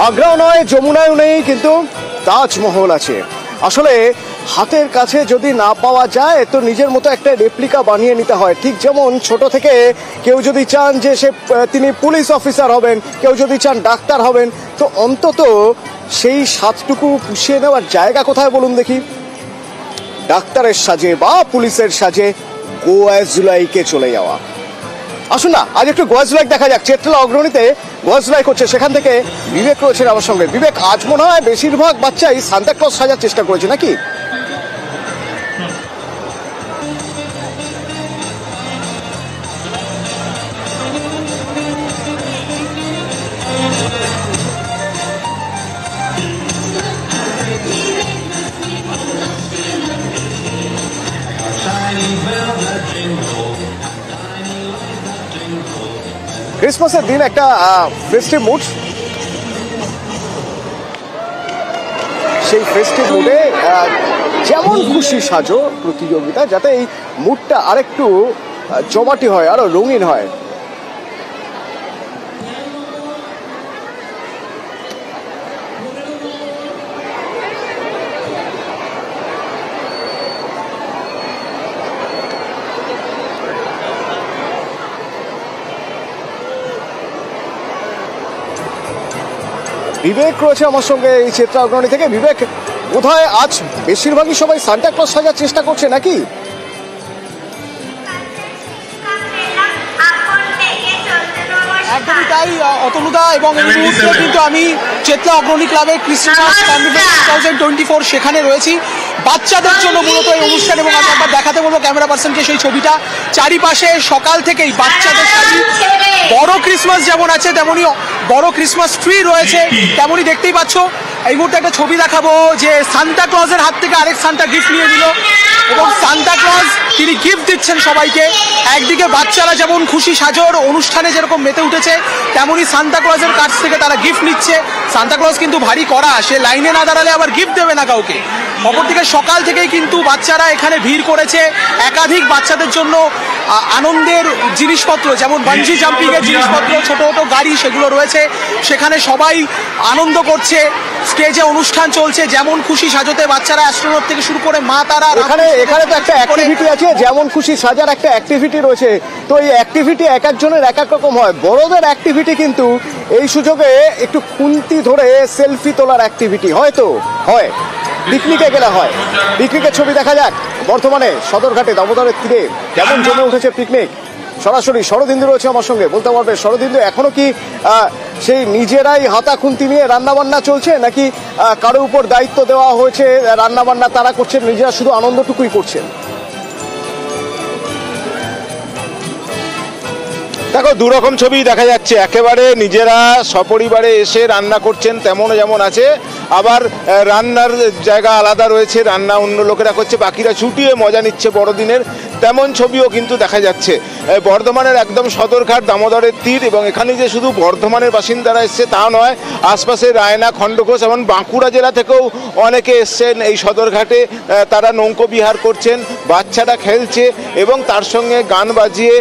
আগ্রাও নয়, যমুনাও নেই, কিন্তু তাজমহল আছে। আসলে হাতের কাছে যদি না পাওয়া যায় তো নিজের মতো একটা রেপ্লিকা বানিয়ে নিতে হয়। ঠিক যেমন ছোট থেকে কেউ যদি চান যে তিনি পুলিশ অফিসার হবেন, কেউ যদি চান ডাক্তার হবেন, তো অন্তত সেই স্বাদটুকু পুষিয়ে নেওয়ার জায়গা কোথায় বলুন দেখি? ডাক্তারের সাজে বা পুলিশের সাজে গোয়াজুলাইকে চলে যাওয়া। আসুন না, আজ একটু গোয়াজুলাই দেখা যাক। চেতলা অগ্রণীতে গোয়াজুলাই করছে, সেখান থেকে বিবেক রয়েছেন আমার সঙ্গে। বিবেক, আজ মনে হয় বেশিরভাগ বাচ্চাই সান্তা ক্লজ সাজার চেষ্টা করেছে নাকি? ক্রিসমাসের দিন একটা ফেস্টিভ মুড, সেই ফেস্টিভ মুডে যেমন খুশি সাজো প্রতিযোগিতা, যাতে এই মুডটা আরেকটু জমাটি হয়, আরো রঙিন হয়। বিবেক রয়েছে আমার সঙ্গে এই চেতলা অগ্রণী থেকে। বিবেক, বোধহয় আজ বেশিরভাগই সবাই সান্তা ক্লজ সাজার চেষ্টা করছে নাকি? একদমই তাই অতনুদা, এবং এই মুহূর্তে কিন্তু আমি চেতলা অগ্রণী ক্লাবের ক্রিসমাস কার্নিভাল 2024 সেখানে রয়েছি। বাচ্চাদের জন্য মূলত এই অনুষ্ঠান, এবং আমি একবার দেখাতে বলবো ক্যামেরা পার্সনকে সেই ছবিটা। চারিপাশে সকাল থেকেই বাচ্চাদের সাথে বড় ক্রিসমাস যেমন আছে তেমনই বড় ক্রিসমাস ট্রি রয়েছে, তেমনই দেখতেই পাচ্ছ। এই মুহূর্তে একটা ছবি দেখাবো যে সান্তা ক্লজের হাত থেকে আরেক সান্তা গিফট নিয়ে নিল, এবং সান্তা ক্লজ তিনি গিফট দিচ্ছেন সবাইকে। একদিকে বাচ্চারা যেমন খুশি সাজোর অনুষ্ঠানে যেরকম মেতে উঠেছে, তেমনই সান্তা ক্লজের কাছ থেকে তারা গিফট নিচ্ছে। সান্তা ক্লজ কিন্তু ভারী কড়া, সে লাইনে না দাঁড়ালে আবার গিফট দেবে না কাউকে। অপরদিকে সকাল থেকেই কিন্তু বাচ্চারা এখানে ভিড় করেছে। একাধিক বাচ্চাদের জন্য আনন্দের জিনিসপত্র, যেমন বাঞ্জি জাম্পিং এর জিনিসপত্র, ছোট ছোট গাড়ি, সেগুলো রয়েছে। সেখানে সবাই আনন্দ করছে। স্টেজে অনুষ্ঠান চলছে, যেমন খুশি সাজাতে বাচ্চারা অ্যাস্ট্রোনট থেকে শুরু করে মা তারা। এখানে তো একটা অ্যাক্টিভিটি আছে, যেমন খুশি সাজার একটা অ্যাক্টিভিটি রয়েছে। তো এই অ্যাক্টিভিটি এক একজনের এক এক রকম হয়। বড়দের অ্যাক্টিভিটি কিন্তু এই সুযোগে একটু খুন্তি ধরে সেলফি তোলার অ্যাক্টিভিটি হয়তো হয়, পিকনিকে গেলে হয়। পিকনিকের ছবি দেখা যাক বর্তমানে সদরঘাটে দামোদরের তীরে কেমন জমে উঠেছে পিকনিক। সরাসরি শরদিন্দু রয়েছে আমার সঙ্গে, বলতে পারবে শরদিন্দু, এখনো কি সেই নিজেরাই হাতা খুন্তি নিয়ে রান্নাবান্না চলছে, নাকি কারো উপর দায়িত্ব দেওয়া হয়েছে রান্নাবান্না তারা করছেন, নিজেরা শুধু আনন্দটুকুই করছেন? দেখো, দুরকম ছবি দেখা যাচ্ছে। একেবারে নিজেরা সপরিবারে এসে রান্না করছেন তেমনও যেমন আছে, আবার রান্নার জায়গা আলাদা রয়েছে, রান্না অন্য লোকেরা করছে, বাকিরা ছুটিয়ে মজা নিচ্ছে বড়দিনের, তেমন ছবিও কিন্তু দেখা যাচ্ছে। বর্ধমানের একদম সদরঘাট দামোদরের তীর, এবং এখানে যে শুধু বর্ধমানের বাসিন্দারা এসছে তা নয়, আশপাশে রায়না, খণ্ডঘোষ এবং বাঁকুড়া জেলা থেকেও অনেকে এসছেন এই সদরঘাটে। তারা নৌকো বিহার করছেন, বাচ্চারা খেলছে, এবং তার সঙ্গে গান বাজিয়ে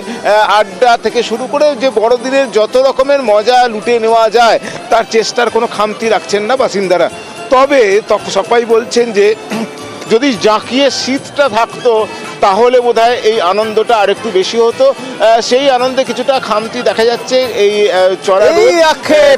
আড্ডা থেকে শুরু করে যে বড়দিনের যত রকমের মজা লুটে নেওয়া যায় তার চেষ্টার কোনো খামতি রাখছেন না বাসিন্দারা। তবে সবাই বলছেন যে যদি জাঁকিয়ে শীতটা থাকতো তাহলে বোধহয় এই আনন্দটা আরেকটু বেশি হতো। সেই আনন্দে কিছুটা খামতি দেখা যাচ্ছে এই চড়া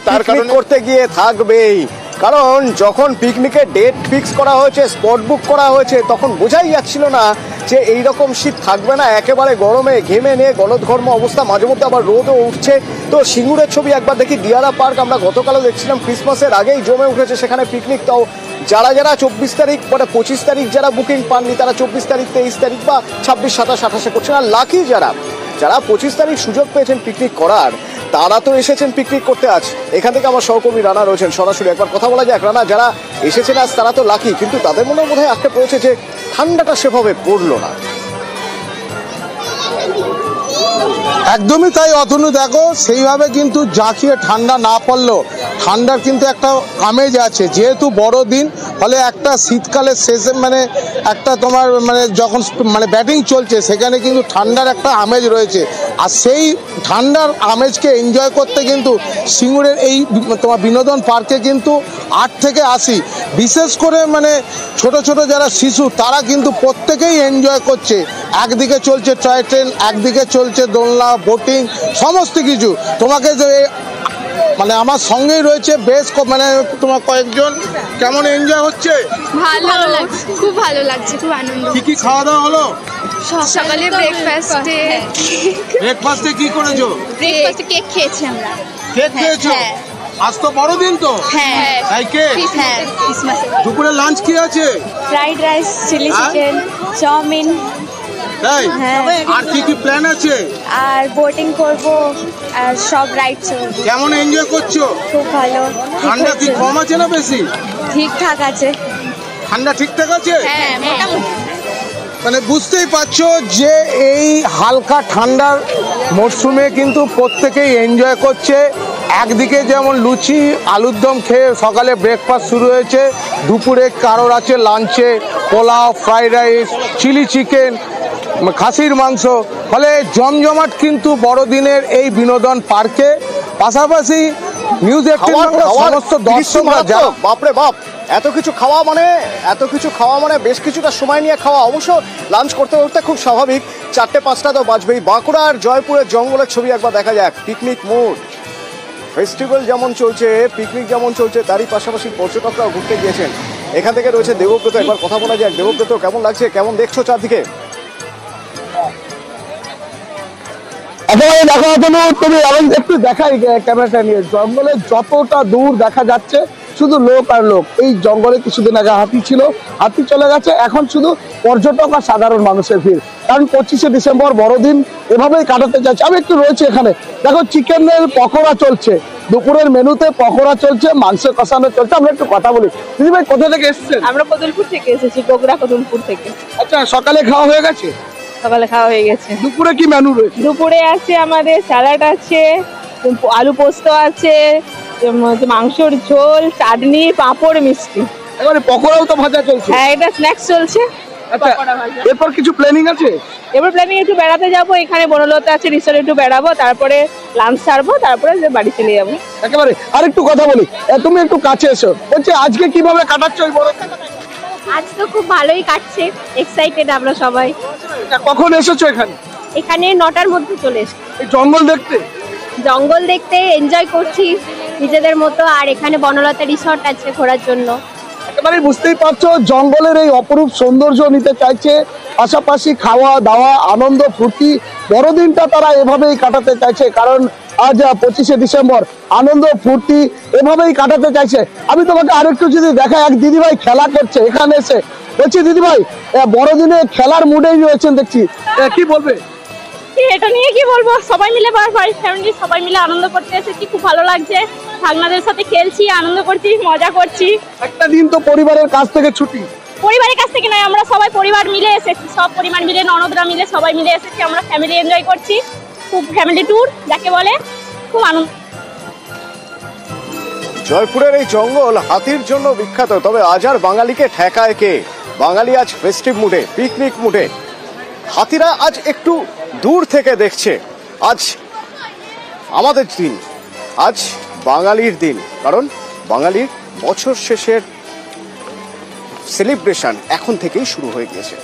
তার কারণে করতে গিয়ে থাকবেই। কারণ যখন পিকনিকের ডেট ফিক্স করা হয়েছে, স্পট বুক করা হয়েছে, তখন বোঝাই যাচ্ছিল না যে এইরকম শীত থাকবে না। একেবারে গরমে ঘেমে নিয়ে গলদঘর্ম অবস্থা, মাঝে মধ্যে আবার রোদও উঠছে। তো সিঙ্গুরের ছবি একবার দেখি, দিয়ারা পার্ক আমরা গতকালও দেখছিলাম, ক্রিসমাসের আগেই জমে উঠেছে সেখানে পিকনিক। তাও যারা 24 তারিখ মানে 25 তারিখ যারা বুকিং পাননি, তারা 24 তারিখ, 23 তারিখ বা 26, 27, 28 করছেন। আর লাকি যারা 25 তারিখ সুযোগ পেয়েছেন পিকনিক করার, তারা তো এসেছেন পিকনিক করতে। আজ এখান থেকে আমার সহকর্মী রানা রয়েছেন, সরাসরি একবার কথা বলা যাক। রানা, যারা এসেছেন আজ তারা তো লাকি, কিন্তু তাদের মনে বোধহয় একটা পড়েছে যে ঠান্ডাটা সেভাবে পড়লো না। একদমই তাই অতনু, দেখো সেইভাবে কিন্তু জাঁকিয়ে ঠান্ডা না পড়লেও ঠান্ডার কিন্তু একটা আমেজ আছে, যেহেতু বড়দিন, ফলে একটা শীতকালের শেষে মানে একটা তোমার মানে যখন মানে ব্যাটিং চলছে সেখানে কিন্তু ঠান্ডার একটা আমেজ রয়েছে। আর সেই ঠান্ডার আমেজকে এনজয় করতে কিন্তু সিঙ্গুরের এই তোমার বিনোদন পার্কে কিন্তু 8 থেকে 80 বিশেষ করে মানে ছোট ছোট যারা শিশু তারা কিন্তু প্রত্যেকেই এনজয় করছে। একদিকে চলছে টয় ট্রেন, একদিকে চলছে দোলনা, বোটিং, সমস্ত কিছু। তোমাকে যে মানে আমার সঙ্গেই রয়েছে বেশ মানে তোমার কয়েকজন, কেমন এনজয় হচ্ছে? ভালো লাগছে, খুব ভালো লাগছে, খুব আনন্দ। কি কি খাওয়া দাওয়া হলো? সকালে ব্রেকফাস্টে কি করেছো? ব্রেকফাস্টে কেক খেয়েছি আমরা। কেক খেয়েছো? হ্যাঁ। আজ তো বড়দিন তো। হ্যাঁ। তাই কেক? হ্যাঁ। দুপুরে লাঞ্চ কি আছে? ফ্রাইড রাইস, চিলি হ্যাঁ? Chicken, chowmein. তাই? হ্যাঁ। আর কি কি প্ল্যান আছে? আর বোটিং করব, আর সব রাইড চলবে। কেমন এনজয় করছো? খুব ভালো। ঠান্ডা কি কম আছে না বেশি? ঠিকঠাক আছে। ঠান্ডা ঠিকঠাক আছে? হ্যাঁ, মোটামুটি। মানে বুঝতেই পারছো যে এই হালকা ঠান্ডার মরশুমে কিন্তু প্রত্যেকেই এনজয় করছে। একদিকে যেমন লুচি আলুর দম খেয়ে সকালে ব্রেকফাস্ট শুরু হয়েছে, দুপুরে কারোর আছে লাঞ্চে পোলাও, ফ্রাইড রাইস, চিলি চিকেন, খাসির মাংস। ফলে জমজমাট কিন্তু বড়দিনের এই বিনোদন পার্কে। পাশাপাশি নিউজ 18 সমস্ত দর্শকরা বাপরে বাপ, এত কিছু খাওয়া মানে বেশ কিছুটা সময় নিয়ে খাওয়া। অবশ্য লাঞ্চ করতে করতে খুব স্বাভাবিক, 4টে-5টা তো বাজবেই। বাঁকুড়ার জয়পুরের জঙ্গলের ছবি একবার দেখা যাক। পিকনিক মুড, ফেস্টিভ্যাল যেমন চলছে, পিকনিক যেমন চলছে, তারই পাশাপাশি পর্যটকরাও ঘুরতে গিয়েছেন। এখান থেকে রয়েছে দেবব্রত, একবার কথা বলা যাক। দেবব্রত, কেমন লাগছে, কেমন দেখছো চারদিকে? একেবারে দেখা হতো তুমি একটু দেখাই ক্যামেরাটা নিয়ে। জঙ্গলের যতটা দূর দেখা যাচ্ছে শুধু লোক আর লোক। এই জঙ্গলে কিছুদিন আগে হাতি ছিল, হাতি চলে গেছে, এখন শুধু পর্যটক আর সাধারণ মানুষের ভিড়। কারণ 25শে ডিসেম্বর বড়দিন এভাবেই কাটাতে চাইছে। আমি একটু রয়েছে এখানে, দেখো চিকেনের পকোড়া চলছে, দুপুরের মেনুতে পকোড়া চলছে, মাংস কষানো চলছে। আমরা একটু কথা বলি। দিদি ভাই, কোথা থেকে এসেছেন? আমরা কদলপুর থেকে এসেছি, বগুড়া কদলপুর থেকে। আচ্ছা, সকালে খাওয়া হয়ে গেছে? সকালে খাওয়া হয়ে গেছে। দুপুরে কি মেনু রয়েছে? দুপুরে আছে আমাদের স্যালাড আছে, আলু পোস্ত আছে, মাংসর ঝোল, চাটনি, পাঁপড়, মিষ্টি। এবারে পকোড়াও তো ভাজা চলছে। হ্যাঁ, এটা স্ন্যাক্স চলছে। আচ্ছা, এরপর কিছু প্ল্যানিং আছে? এবার প্ল্যানিং একটু বেড়াতে যাবো, এখানে বনলতা আছে, রিসোর্টে একটু বেড়াবো, তারপরে লাঞ্চ সারবো, তারপরে বাড়ি চলে যাবো। একেবারে আরেকটু কথা বলি, তুমি একটু কাছে এসো। বলছি আজকে কিভাবে কাটাচ্ছ এই বড়দিন? আজ তো খুব ভালোই কাটছে, এক্সাইটেড আমরা সবাই। কখন এসেছো এখানে? এখানে 9টার মধ্যে চলে এসেছি। এই জঙ্গল দেখতে? জঙ্গল দেখতে এনজয় করছি নিজেদের মতো। আর এখানে বনলতা রিসর্ট আছে ঘোরার জন্য। একেবারে বুঝতেই পারছো জঙ্গলের এই অপরূপ সৌন্দর্য নিতে চাইছে, পাশাপাশি খাওয়া দাওয়া, আনন্দ ফুর্তি, বড়দিনটা তারা এভাবেই কাটাতে চাইছে। কারণ আজ 25শে ডিসেম্বর, আনন্দ ফুর্তি এভাবেই কাটাতে চাইছে। আমি তোমাকে আরেকটু যদি দেখাই, এক দিদিভাই খেলা করছে এখানে এসে। বলছি দিদিভাই, বড়দিনে খেলার মুডেই রয়েছেন দেখছি, কি বলবে? এটা নিয়ে কি বলবো, সবাই মিলে ফ্যামিলি সবাই মিলে আনন্দ করতে এসেছি, খুব ভালো লাগছে। ভাগনাদের সাথে খেলছি, আনন্দ করছি, মজা করছি। একটা দিন তো পরিবারের কাছ থেকে ছুটি। পরিবারের কাছ থেকে নয়, আমরা সবাই পরিবার মিলে এসেছি, সব পরিবার মিলে, ননদরা মিলে সবাই মিলে এসেছি। আমরা ফ্যামিলি এনজয় করছি, খুব ফ্যামিলি ট্যুর যাকে বলে, খুব আনন্দ। জয়পুরের এই জঙ্গল হাতির জন্য বিখ্যাত, তবে আজ আর বাঙালিকে ঠেকায় কে? বাঙালি আজ ফেস্টিভ মুডে, পিকনিক মুডে। হাতিরা আজ একটু দূর থেকে দেখছে। আজ আমাদের দিন, আজ বাঙালির দিন, কারণ বাঙালির বছর শেষের সেলিব্রেশন এখন থেকেই শুরু হয়ে গিয়েছে।